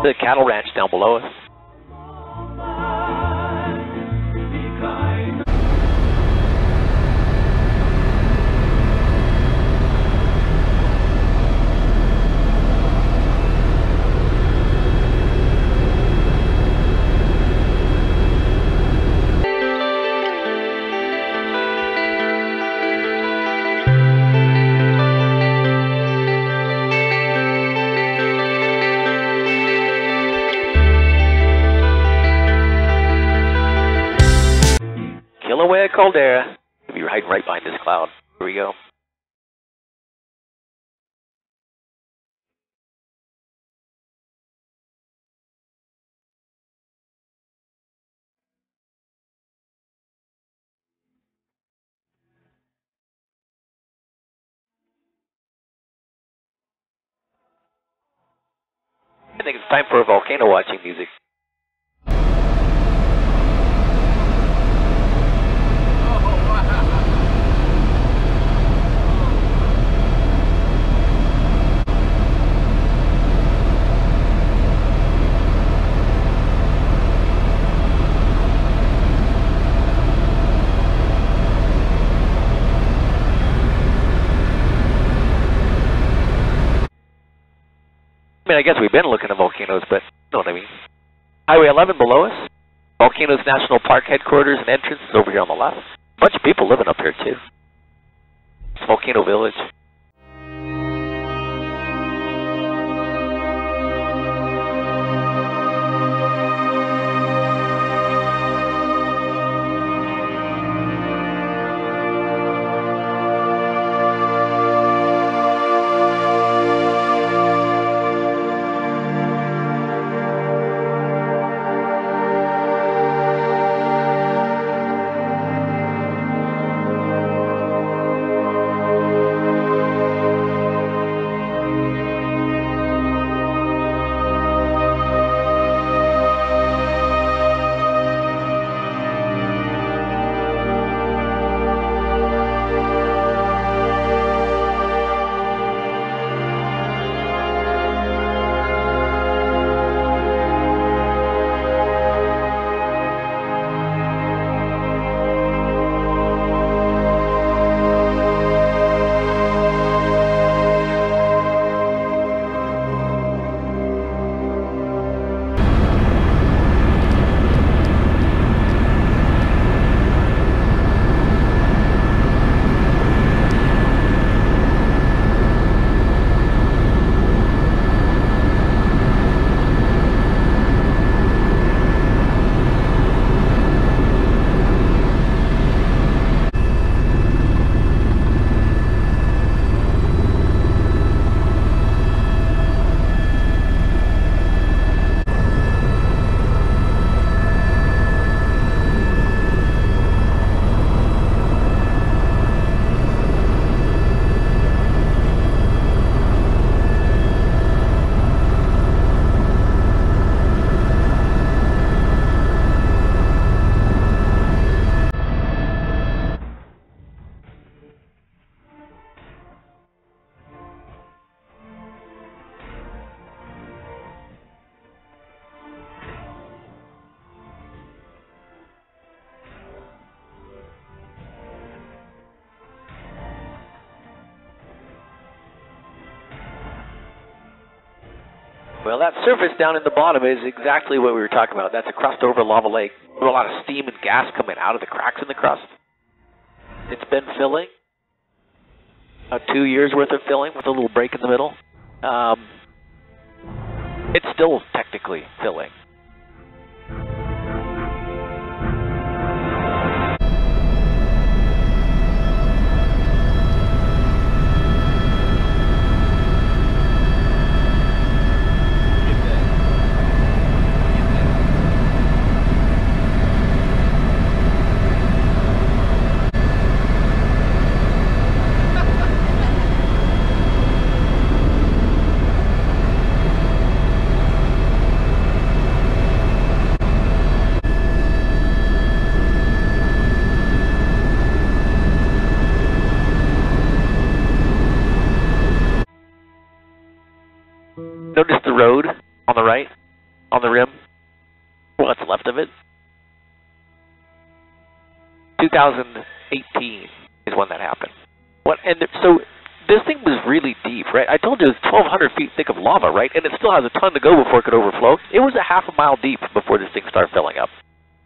the cattle ranch down below us. Kilauea Caldera. We'll be riding right behind this cloud. Here we go. I think it's time for volcano watching music. I mean, I guess we've been looking at volcanoes, but you know what I mean. Highway 11 below us. Volcanoes National Park headquarters and entrance is over here on the left. A bunch of people living up here, too. It's Volcano Village. Well, that surface down in the bottom is exactly what we were talking about. That's a crust over lava lake. There's a lot of steam and gas coming out of the cracks in the crust. It's been filling. About 2 years worth of filling with a little break in the middle. It's still technically filling. Notice the road on the right? on the rim. What's left of it. 2018 is when that happened. So this thing was really deep, right? I told you it was 1,200 feet thick of lava, right? And it still has a ton to go before it could overflow. It was a half a mile deep before this thing started filling up.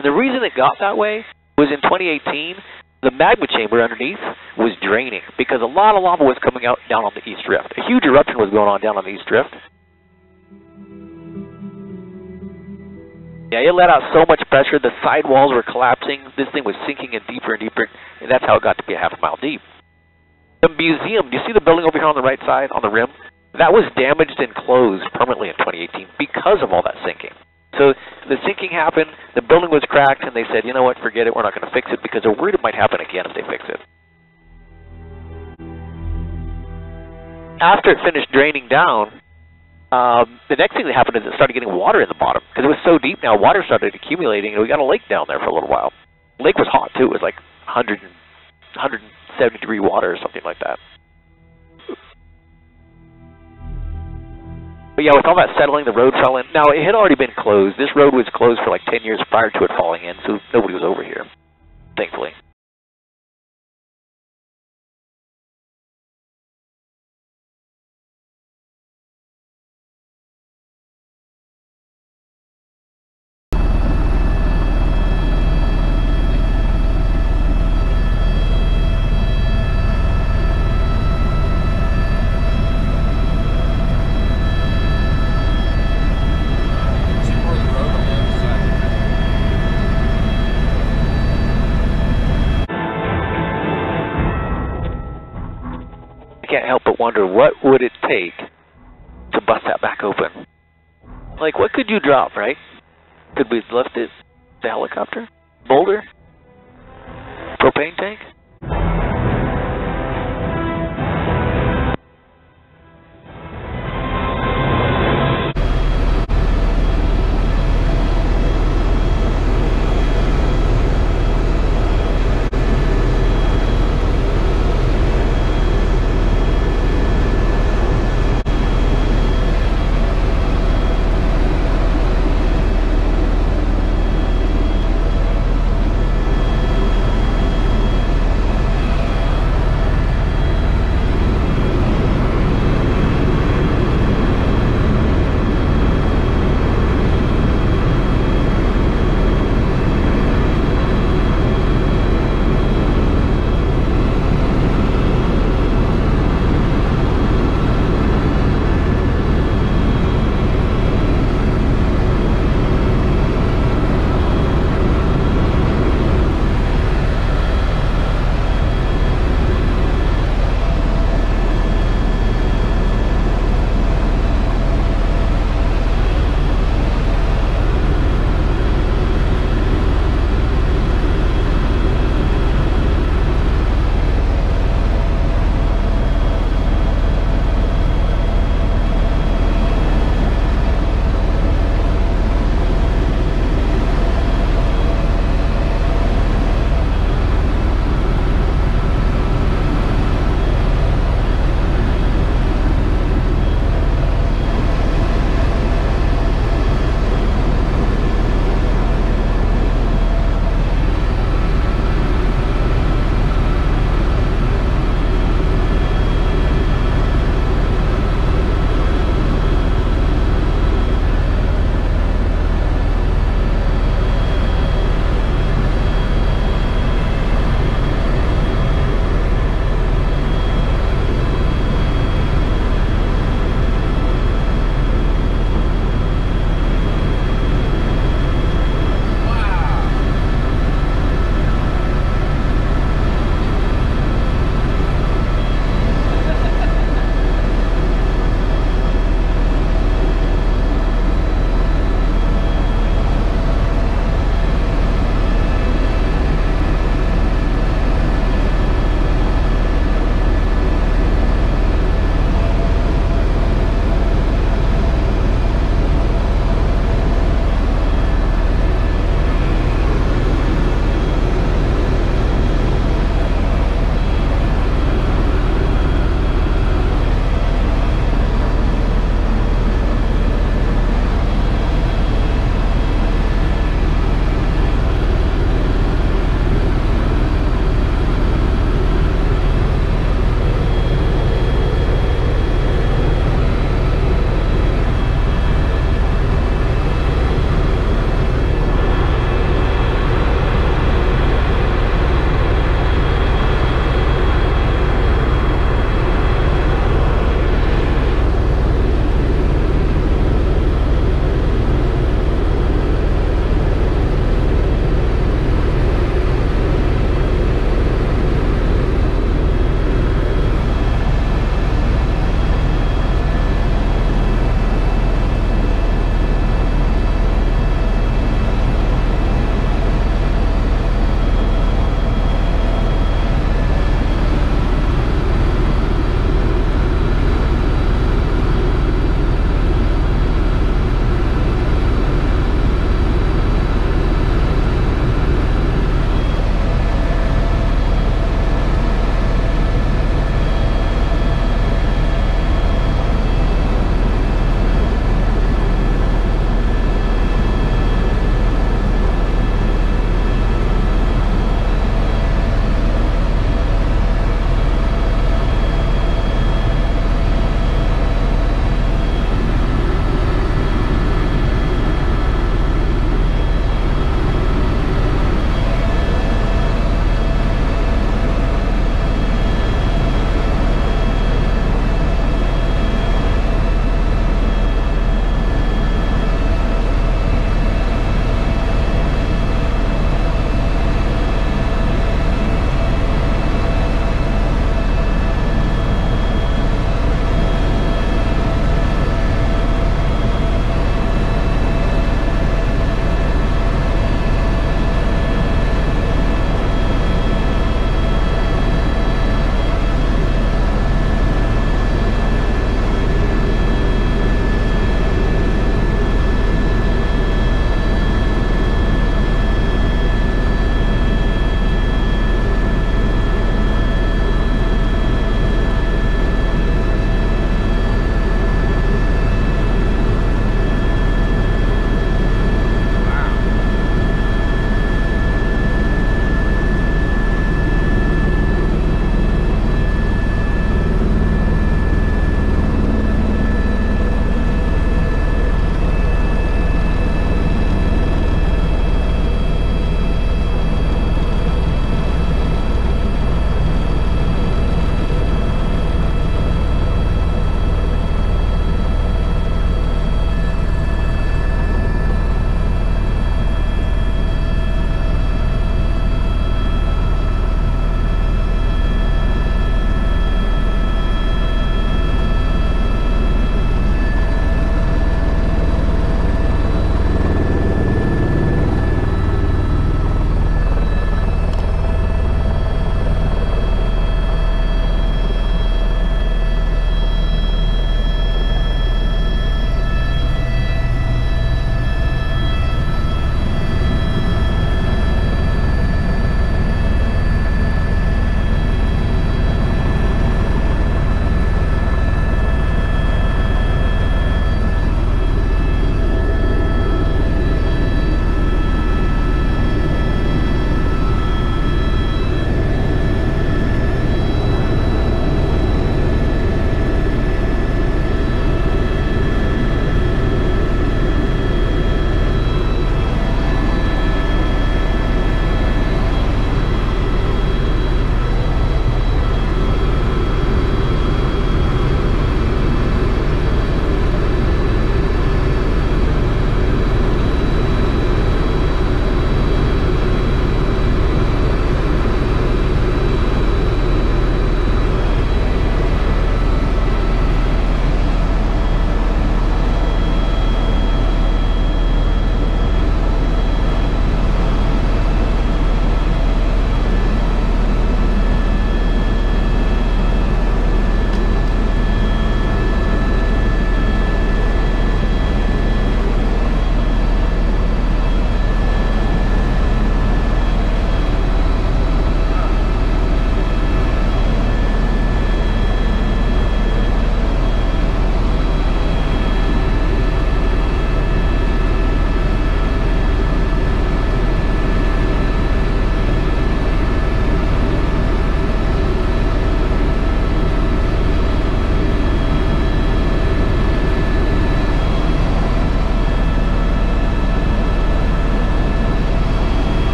And the reason it got that way was in 2018, the magma chamber underneath was draining because a lot of lava was coming out down on the East Rift. A huge eruption was going on down on the East Rift. Yeah, it let out so much pressure, the side walls were collapsing, this thing was sinking in deeper and deeper, and that's how it got to be a half a mile deep. The museum, do you see the building over here on the right side, on the rim? That was damaged and closed permanently in 2018 because of all that sinking. So the sinking happened, the building was cracked, and they said, you know what, forget it, we're not going to fix it, because they're worried it might happen again if they fix it. After it finished draining down, the next thing that happened is it started getting water in the bottom, because it was so deep now, water started accumulating, and we got a lake down there for a little while. The lake was hot, too. It was like 170 degree water or something like that. But yeah, with all that settling, the road fell in. Now, it had already been closed. This road was closed for like 10 years prior to it falling in, so nobody was over here, thankfully. Can't help but wonder, what would it take to bust that back open? Like, what could you drop, right? Could we have left it, the helicopter? Boulder? Propane tank?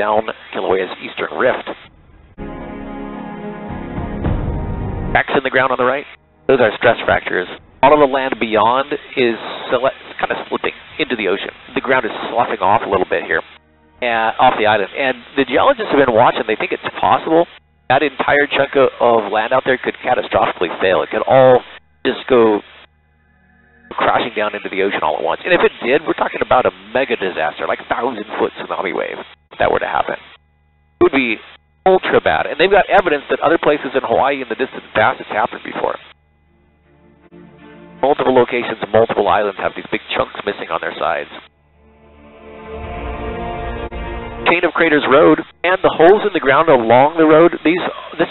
down Kilauea's eastern rift. Cracks in the ground on the right, those are stress fractures. All of the land beyond is kind of slipping into the ocean. The ground is sloughing off a little bit here, off the island. And the geologists have been watching. They think it's possible that entire chunk of land out there could catastrophically fail. It could all just go crashing down into the ocean all at once. And if it did, we're talking about a mega disaster, like 1,000-foot tsunami wave, if that were to happen. It would be ultra bad. And they've got evidence that other places in Hawaii in the distant past it's happened before. Multiple locations, multiple islands have these big chunks missing on their sides. Chain of Craters Road and the holes in the ground along the road, this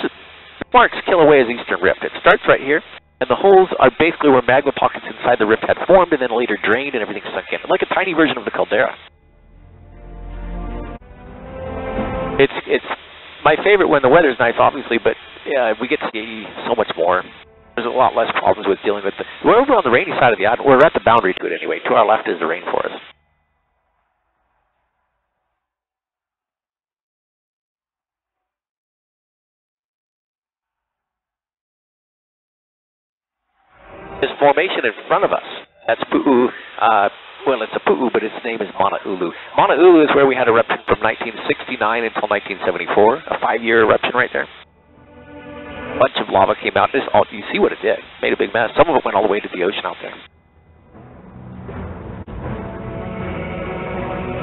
marks Kilauea's eastern rift. It starts right here, and the holes are basically where magma pockets inside the rift had formed and then later drained and everything sunk in, like a tiny version of the caldera. It's my favorite when the weather's nice, obviously, but we get to see so much more. There's a lot less problems with dealing with it. We're over on the rainy side of the island. We're at the boundary to it anyway. To our left is the rainforest. This formation in front of us, that's Pu'u. Well, it's a Pu'u, but its name is Mauna Ulu. Mauna Ulu is where we had eruption from 1969 until 1974, a 5-year eruption right there. A bunch of lava came out. You see what it did. Made a big mess. Some of it went all the way to the ocean out there.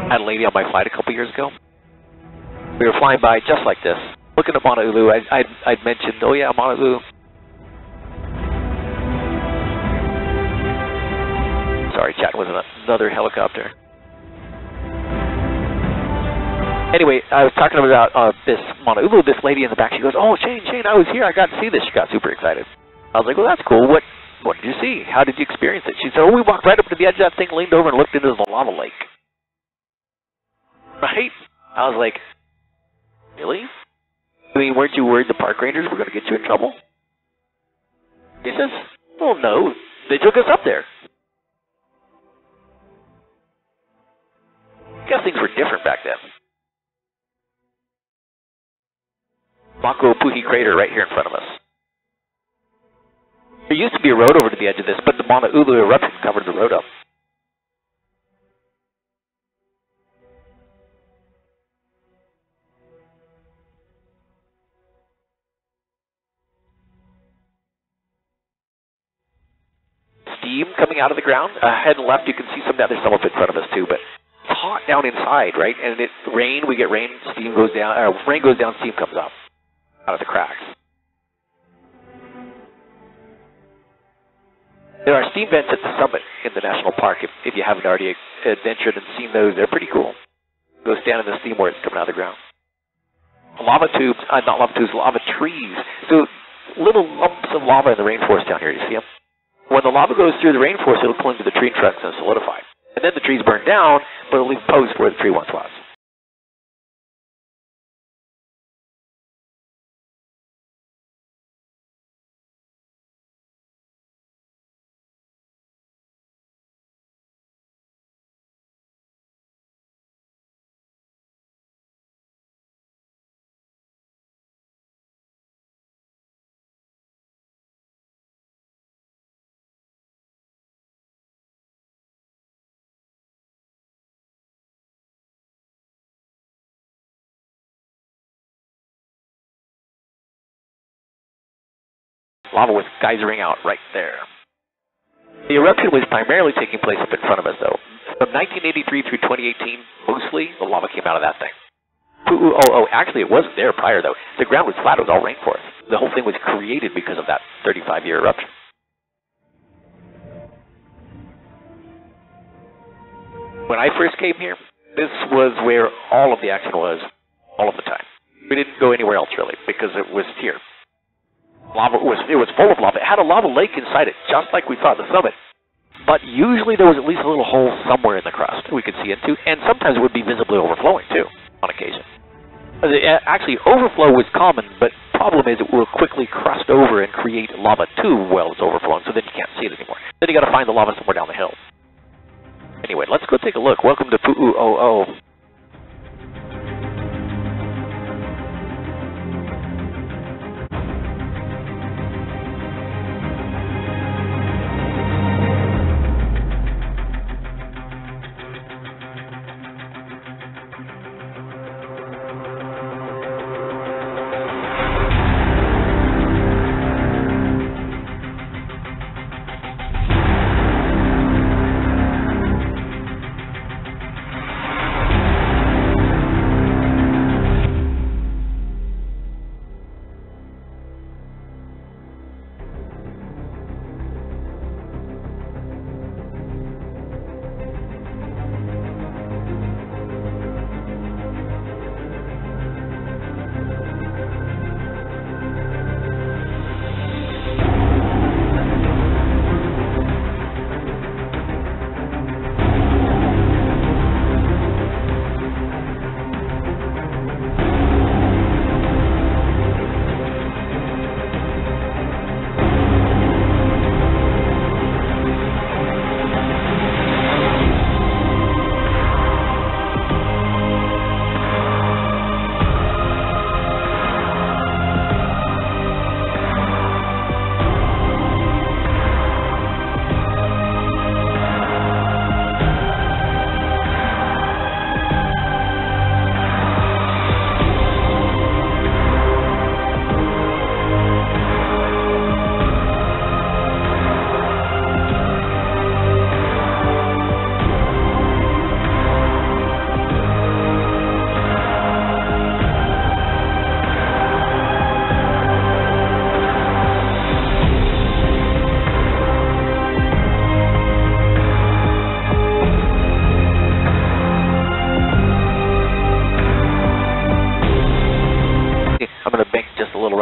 I had a lady on my flight a couple years ago. We were flying by just like this, looking at Mauna Ulu. I'd mentioned, oh yeah, Mauna Ulu. Sorry, chatting with another helicopter. Anyway, I was talking about this Mauna Ulu, this lady in the back. She goes, oh, Shane, I was here. I got to see this. She got super excited. I was like, well, that's cool. What did you see? How did you experience it? She said, oh, we walked right up to the edge of that thing, leaned over, and looked into the lava lake. Right? I was like, really? I mean, weren't you worried the park rangers were going to get you in trouble? He says, well, no. They took us up there. I guess things were different back then. Makuapuhi crater right here in front of us. There used to be a road over to the edge of this, but the Mauna Ulu eruption covered the road up. Steam coming out of the ground. Ahead and left, you can see some down. There's some up in front of us too, but it's hot down inside, right? And we get rain, steam goes down, rain goes down, steam comes up out of the cracks. There are steam vents at the summit in the national park. If you haven't already adventured and seen those, they're pretty cool. Go stand in the steam where it's coming out of the ground. Lava tubes, not lava tubes, lava trees. So little lumps of lava in the rainforest down here, you see them? When the lava goes through the rainforest, it'll cling to the tree trunks and solidify. And then the trees burn down, but it'll leave posts where the tree once was. Lava was geysering out right there. The eruption was primarily taking place up in front of us, though. From 1983 through 2018, mostly, the lava came out of that thing. Actually, it wasn't there prior, though. The ground was flat. It was all rainforest. The whole thing was created because of that 35-year eruption. When I first came here, this was where all of the action was, all of the time. We didn't go anywhere else, really, because it was here. Lava it was full of lava. It had a lava lake inside it, just like we saw at the summit. But usually there was at least a little hole somewhere in the crust we could see into, and sometimes it would be visibly overflowing, too, on occasion. Actually, overflow was common, but problem is it will quickly crust over and create lava tube while it's overflowing, so then you can't see it anymore. Then you got to find the lava somewhere down the hill. Anyway, let's go take a look. Welcome to Pu'u.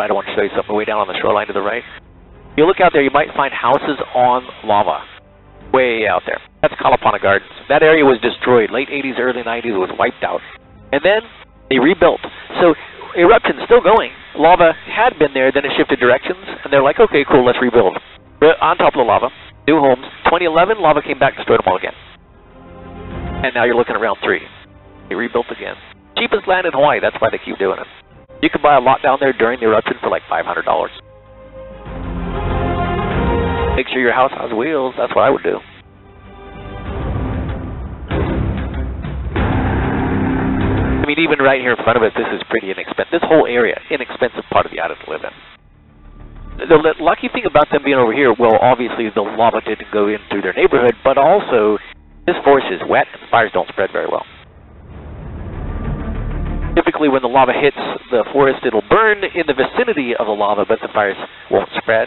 right, I want to show you something way down on the shoreline to the right. If you look out there, you might find houses on lava, way out there. That's Kalapana Gardens. That area was destroyed. Late 80s, early 90s, it was wiped out. And then they rebuilt. So eruption's still going. Lava had been there, then it shifted directions, and they're like, okay, cool, let's rebuild. On top of the lava, new homes. 2011, lava came back, destroyed them all again. And now you're looking at round 3. They rebuilt again. Cheapest land in Hawaii, that's why they keep doing it. You can buy a lot down there during the eruption for like $500. Make sure your house has wheels, that's what I would do. I mean, even right here in front of us, this is pretty inexpensive. This whole area, inexpensive part of the island to live in. The lucky thing about them being over here, well, obviously the lava didn't go in through their neighborhood, but also this forest is wet and fires don't spread very well. Typically when the lava hits the forest, it'll burn in the vicinity of the lava, but the fires won't spread.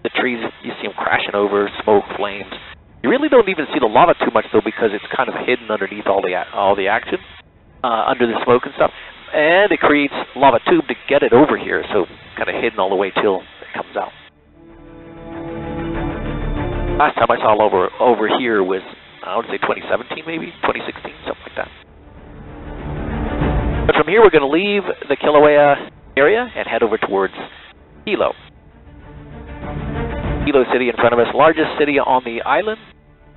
The trees, you see them crashing over, smoke, flames. You really don't even see the lava too much, though, because it's kind of hidden underneath all the action, under the smoke and stuff. And it creates lava tube to get it over here, so kind of hidden all the way till it comes out. Last time I saw lava over here was, I would say 2017 maybe, 2016, something like that. But from here we're going to leave the Kilauea area and head over towards Hilo. Hilo City in front of us, largest city on the island,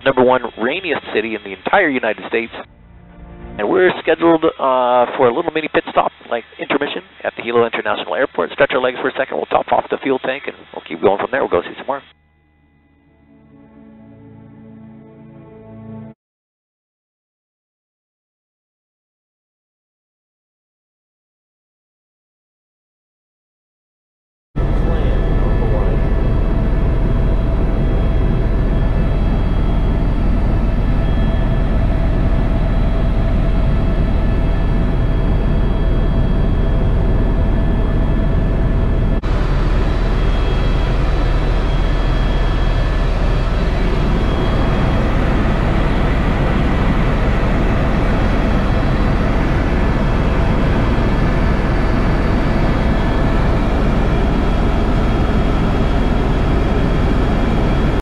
#1 rainiest city in the entire United States. And we're scheduled for a little mini pit stop, like intermission, at the Hilo International Airport. Stretch our legs for a second, we'll top off the fuel tank, and we'll keep going from there. We'll go see some more.